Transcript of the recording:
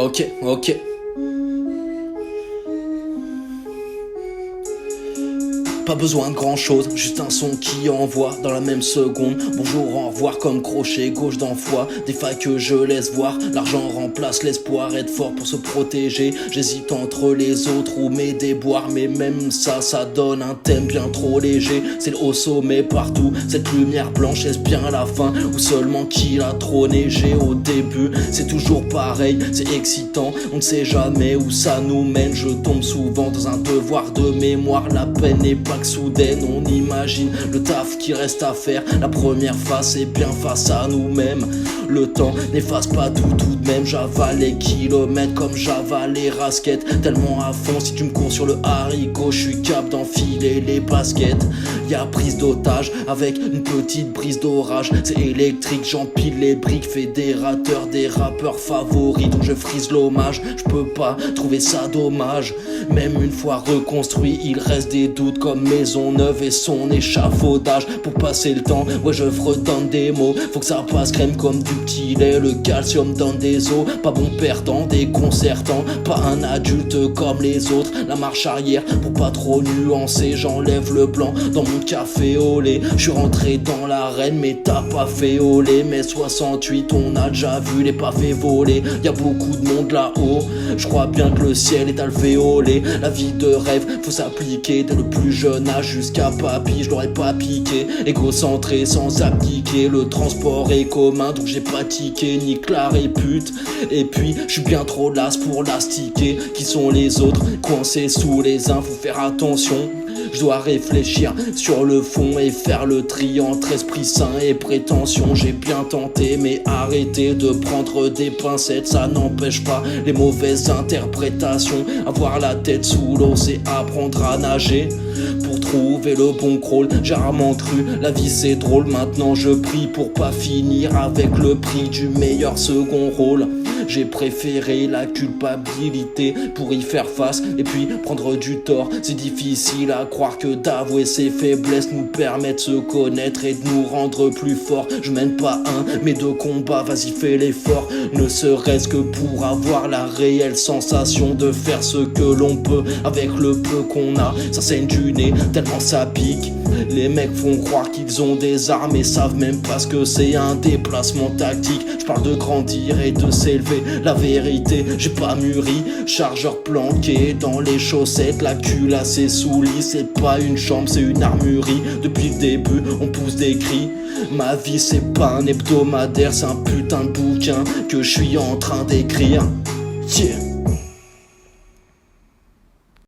Ok. Pas besoin de grand chose, juste un son qui envoie dans la même seconde. Bonjour, au revoir comme crochet gauche d'envoi. Des failles que je laisse voir, l'argent remplace l'espoir. Être fort pour se protéger, j'hésite entre les autres ou mes déboires. Mais même ça donne un thème bien trop léger. C'est le haut sommet partout, cette lumière blanche, est-ce bien la fin? Ou seulement qu'il a trop neigé au début? C'est toujours pareil, c'est excitant, on ne sait jamais où ça nous mène. Je tombe souvent dans un devoir de mémoire, la peine n'est pas soudaine, on imagine le taf qui reste à faire. La première phase est bien face à nous-mêmes. Le temps n'efface pas tout de même. J'avale les kilomètres comme j'avale les rasquettes. Tellement à fond, si tu me cours sur le haricot, je suis capable d'enfiler les baskets. Y'a prise d'otage avec une petite brise d'orage. C'est électrique, j'empile les briques. Fédérateur des rappeurs favoris dont je frise l'hommage. Je peux pas trouver ça dommage. Même une fois reconstruit, il reste des doutes comme maison neuve et son échafaudage. Pour passer le temps, ouais je redonne des mots. Faut que ça passe crème comme du petit lait. Le calcium donne des os, pas bon perdant, déconcertant. Pas un adulte comme les autres. La marche arrière pour pas trop nuancer. J'enlève le blanc dans mon café au lait. Je suis rentré dans l'arène mais t'as pas fait au lait. Mais 68 on a déjà vu les pavés voler. Y'a beaucoup de monde là-haut, je crois bien que le ciel est alvéolé. La vie de rêve, faut s'appliquer dès le plus jeune âge jusqu'à papy, je l'aurais pas piqué. Égocentré sans abdiquer, le transport est commun donc j'ai pas tiqué, nique la répute. Et puis, je suis bien trop las pour l'astiquer. Qui sont les autres, coincés sous les uns, faut faire attention. Je dois réfléchir sur le fond et faire le tri entre esprit sain et prétention. J'ai bien tenté mais arrêtez de prendre des pincettes, ça n'empêche pas les mauvaises interprétations. Avoir la tête sous l'eau c'est apprendre à nager. Pour trouver le bon crawl, j'ai rarement cru, la vie c'est drôle. Maintenant je prie pour pas finir avec le prix du meilleur second rôle. J'ai préféré la culpabilité pour y faire face et puis prendre du tort. C'est difficile à croire que d'avouer ses faiblesses nous permet de se connaître et de nous rendre plus forts. Je mène pas un mais deux combats, vas-y fais l'effort. Ne serait-ce que pour avoir la réelle sensation de faire ce que l'on peut avec le peu qu'on a. Ça saigne du nez tellement ça pique. Les mecs font croire qu'ils ont des armes et savent même pas ce que c'est un déplacement tactique. Je parle de grandir et de s'élever, la vérité j'ai pas mûri. Chargeur planqué dans les chaussettes, la culasse est sous lit. C'est pas une chambre c'est une armurerie. Depuis le début on pousse des cris. Ma vie c'est pas un hebdomadaire, c'est un putain de bouquin que je suis en train d'écrire. Yeah.